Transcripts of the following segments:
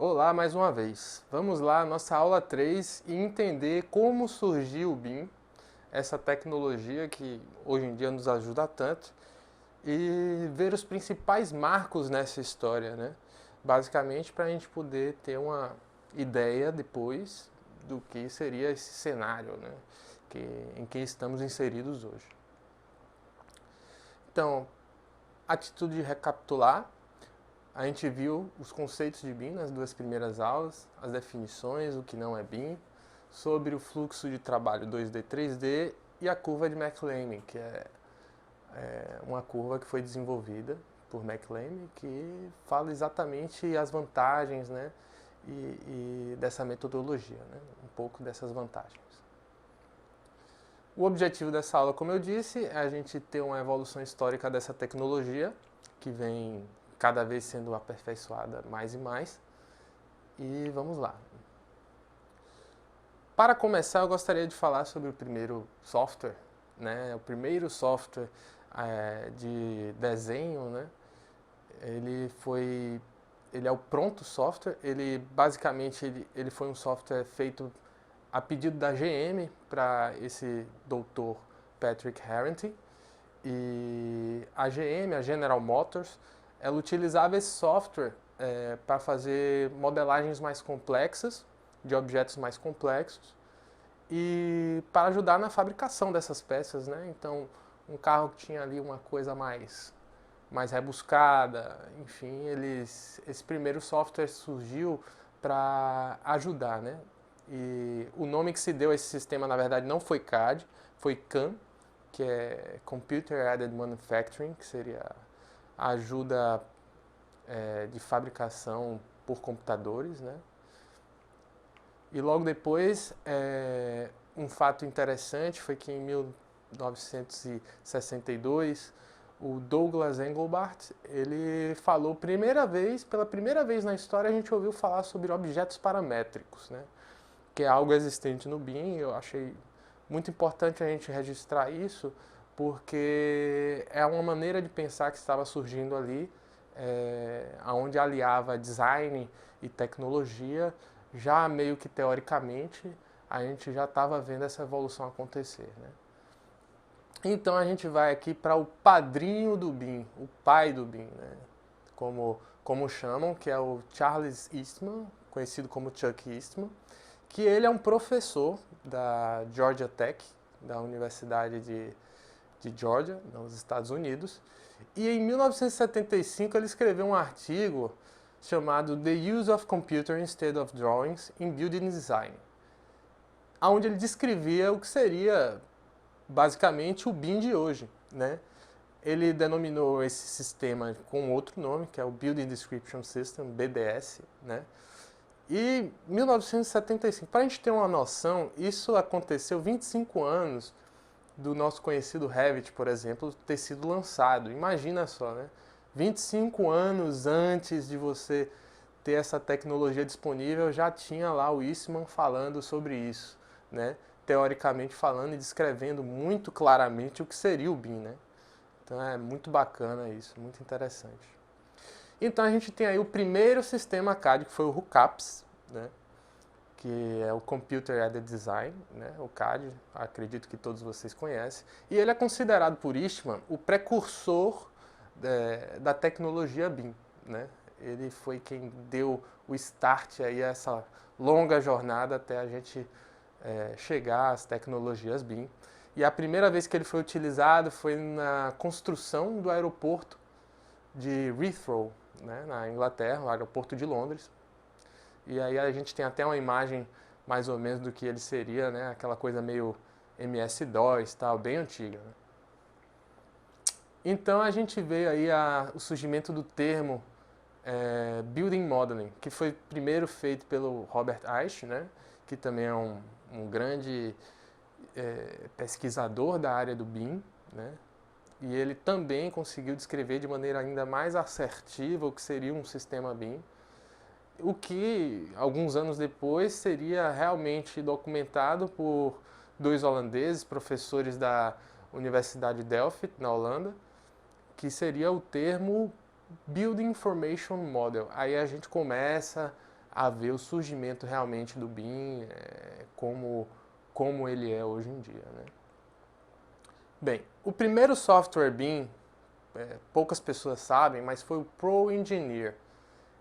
Olá mais uma vez. Vamos lá, nossa aula 3 e entender como surgiu o BIM, essa tecnologia que hoje em dia nos ajuda tanto, e ver os principais marcos nessa história, né? Basicamente para a gente poder ter uma ideia depois do que seria esse cenário, né? Em que estamos inseridos hoje. Então, atitude de recapitular. A gente viu os conceitos de BIM nas duas primeiras aulas, as definições, o que não é BIM, sobre o fluxo de trabalho 2D, 3D e a curva de McLean, que é uma curva que foi desenvolvida por McLean, que fala exatamente as vantagens, né, e dessa metodologia, né, um pouco dessas vantagens. O objetivo dessa aula, como eu disse, é a gente ter uma evolução histórica dessa tecnologia, que vem cada vez sendo aperfeiçoada mais e mais. E vamos lá. Para começar, eu gostaria de falar sobre o primeiro software, né? O primeiro software de desenho, né? Ele é o Pronto Software. Ele basicamente ele foi um software feito a pedido da GM para esse doutor Patrick Harrington. E a GM, a General Motors, ela utilizava esse software para fazer modelagens mais complexas, de objetos mais complexos, e para ajudar na fabricação dessas peças, né? Então, um carro que tinha ali uma coisa mais rebuscada, enfim, esse primeiro software surgiu para ajudar, né? E o nome que se deu a esse sistema, na verdade, não foi CAD, foi CAM, que é Computer Aided Manufacturing, que seria a ajuda de fabricação por computadores, né? E logo depois, um fato interessante foi que em 1962, o Douglas Engelbart, ele falou pela primeira vez na história a gente ouviu falar sobre objetos paramétricos, né? Que é algo existente no BIM. Eu achei muito importante a gente registrar isso, porque é uma maneira de pensar que estava surgindo ali, onde aliava design e tecnologia, já meio que teoricamente, a gente já estava vendo essa evolução acontecer, né? Então a gente vai aqui para o padrinho do BIM, o pai do BIM, né? Como chamam, que é o Charles Eastman, conhecido como Chuck Eastman, que ele é um professor da Georgia Tech, da Universidade de Georgia, nos Estados Unidos. E em 1975 ele escreveu um artigo chamado The Use of Computer Instead of Drawings in Building Design, onde ele descrevia o que seria basicamente o BIM de hoje, né? Ele denominou esse sistema com outro nome, que é o Building Description System, BDS, né? E 1975, para a gente ter uma noção, isso aconteceu 25 anos do nosso conhecido Revit, por exemplo, ter sido lançado. Imagina só, né? 25 anos antes de você ter essa tecnologia disponível, já tinha lá o Eastman falando sobre isso, né? Teoricamente falando e descrevendo muito claramente o que seria o BIM, né? Então é muito bacana isso, muito interessante. Então a gente tem aí o primeiro sistema CAD, que foi o RUCAPS, né? Que é o Computer Aided Design, né? O CAD, acredito que todos vocês conhecem. E ele é considerado por Eastman o precursor da tecnologia BIM, né? Ele foi quem deu o start aí a essa longa jornada até a gente chegar às tecnologias BIM. E a primeira vez que ele foi utilizado foi na construção do aeroporto de Heathrow, né, na Inglaterra, o aeroporto de Londres. E aí a gente tem até uma imagem mais ou menos do que ele seria, né, aquela coisa meio MS-DOS, tal, bem antiga, né? Então a gente vê aí o surgimento do termo Building Modeling, que foi primeiro feito pelo Robert Eich, né, que também é um grande pesquisador da área do BIM, né? E ele também conseguiu descrever de maneira ainda mais assertiva o que seria um sistema BIM, o que alguns anos depois seria realmente documentado por dois holandeses, professores da Universidade de Delft, na Holanda, que seria o termo Building Information Model. Aí a gente começa a ver o surgimento realmente do BIM, como ele é hoje em dia, né? Bem, o primeiro software BIM, poucas pessoas sabem, mas foi o Pro Engineer.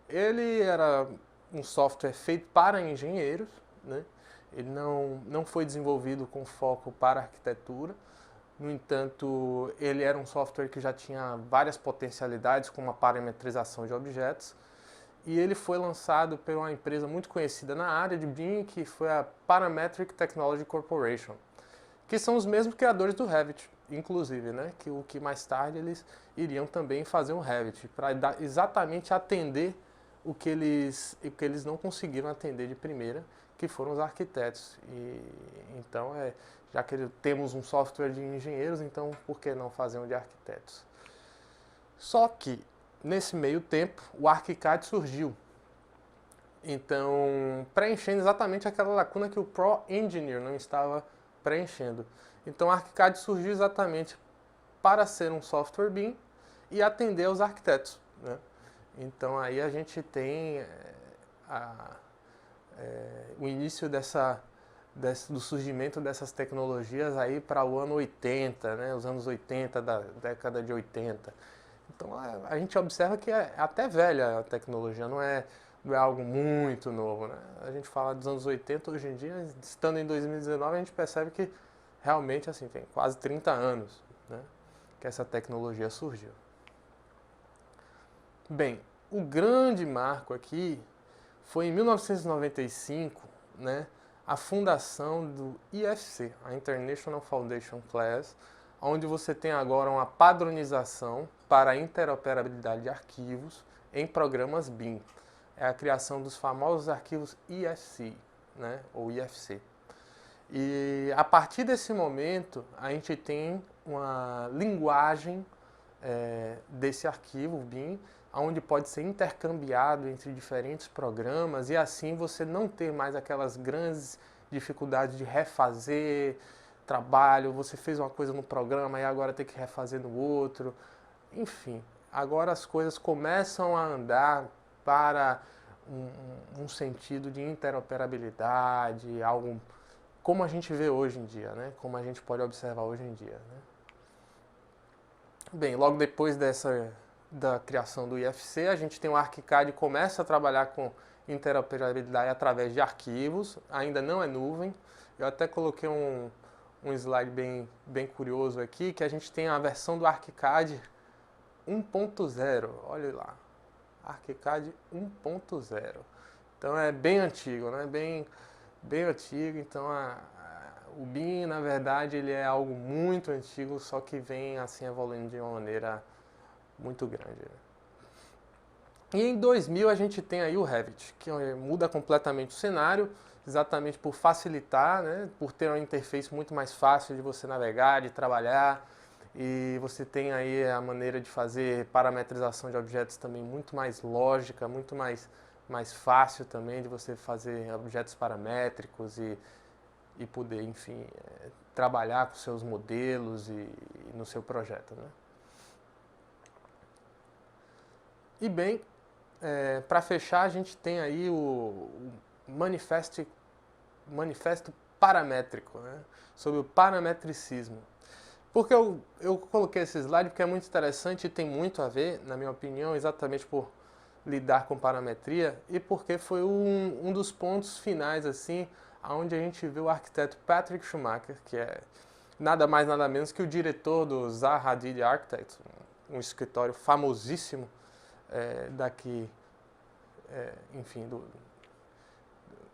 Ele era um software feito para engenheiros, né? Ele não foi desenvolvido com foco para arquitetura. No entanto, ele era um software que já tinha várias potencialidades, como a parametrização de objetos, e ele foi lançado por uma empresa muito conhecida na área de BIM, que foi a Parametric Technology Corporation, que são os mesmos criadores do Revit, inclusive, né? Que mais tarde eles iriam também fazer um Revit, para exatamente atender o que eles não conseguiram atender de primeira, que foram os arquitetos. Então, já que temos um software de engenheiros, então por que não fazer um de arquitetos? Só que, nesse meio tempo, o ArchiCAD surgiu. Então, preenchendo exatamente aquela lacuna que o Pro Engineer não estava preenchendo. Então, o ArchiCAD surgiu exatamente para ser um software BIM e atender aos arquitetos, né? Então, aí a gente tem o início do surgimento dessas tecnologias aí para o ano 80, né? Os anos 80, da década de 80. Então, a gente observa que é até velha a tecnologia, não é algo muito novo, né? A gente fala dos anos 80, hoje em dia, estando em 2019, a gente percebe que realmente assim, tem quase 30 anos, né, que essa tecnologia surgiu. Bem, o grande marco aqui foi em 1995, né, a fundação do IFC, a International Foundation Class, onde você tem agora uma padronização para a interoperabilidade de arquivos em programas BIM. É a criação dos famosos arquivos IFC, né, ou IFC. E a partir desse momento, a gente tem uma linguagem desse arquivo BIM, onde pode ser intercambiado entre diferentes programas e assim você não ter mais aquelas grandes dificuldades de refazer trabalho, você fez uma coisa no programa e agora tem que refazer no outro. Enfim, agora as coisas começam a andar para um sentido de interoperabilidade, algo como a gente vê hoje em dia, né? Como a gente pode observar hoje em dia, né? Bem, logo depois da criação do IFC, a gente tem o ArchiCAD e começa a trabalhar com interoperabilidade através de arquivos, ainda não é nuvem. Eu até coloquei um slide bem curioso aqui, que a gente tem a versão do ArchiCAD 1.0, olha lá, ArchiCAD 1.0. Então é bem antigo, né? Bem antigo, então o BIM, na verdade, ele é algo muito antigo, só que vem assim evoluindo de uma maneira muito grande, né? E em 2000 a gente tem aí o Revit, que muda completamente o cenário, exatamente por facilitar, né? Por ter uma interface muito mais fácil de você navegar, de trabalhar, e você tem aí a maneira de fazer parametrização de objetos também muito mais lógica, muito mais fácil também de você fazer objetos paramétricos e poder, enfim, trabalhar com seus modelos e no seu projeto, né? E bem, para fechar, a gente tem aí o manifesto paramétrico, né? Sobre o parametricismo. Porque eu coloquei esse slide porque é muito interessante e tem muito a ver, na minha opinião, exatamente por lidar com parametria e porque foi um dos pontos finais, assim, onde a gente vê o arquiteto Patrick Schumacher, que é nada mais nada menos que o diretor do Zaha Hadid Architects, um escritório famosíssimo daqui, enfim,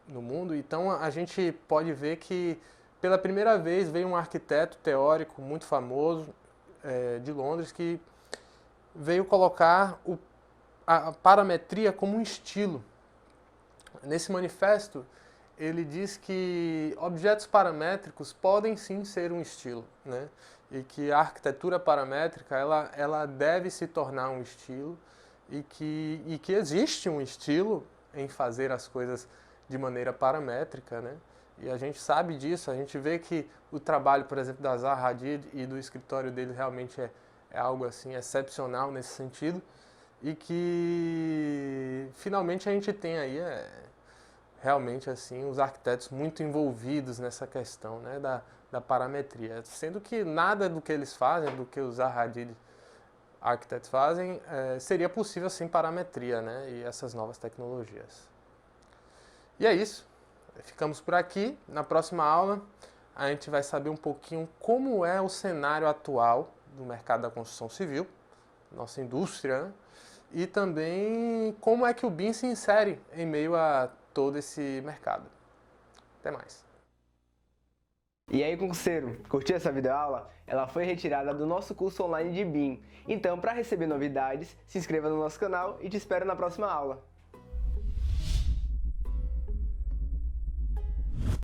no mundo. Então a gente pode ver que pela primeira vez veio um arquiteto teórico muito famoso de Londres que veio colocar a parametria como um estilo. Nesse manifesto, ele diz que objetos paramétricos podem sim ser um estilo, né? E que a arquitetura paramétrica ela deve se tornar um estilo e que existe um estilo em fazer as coisas de maneira paramétrica, né? E a gente sabe disso, a gente vê que o trabalho, por exemplo, da Zaha Hadid e do escritório dele realmente é algo assim excepcional nesse sentido. e que finalmente a gente tem aí realmente assim os arquitetos muito envolvidos nessa questão, né, da parametria, sendo que nada do que eles fazem, do que os Zaha Hadid Architects fazem, seria possível sem parametria, né, e essas novas tecnologias. E é isso, ficamos por aqui. Na próxima aula a gente vai saber um pouquinho como é o cenário atual do mercado da construção civil, nossa indústria, né? E também como é que o BIM se insere em meio a todo esse mercado. Até mais. E aí, concurseiro, curtiu essa videoaula? Ela foi retirada do nosso curso online de BIM. Então, para receber novidades, se inscreva no nosso canal e te espero na próxima aula.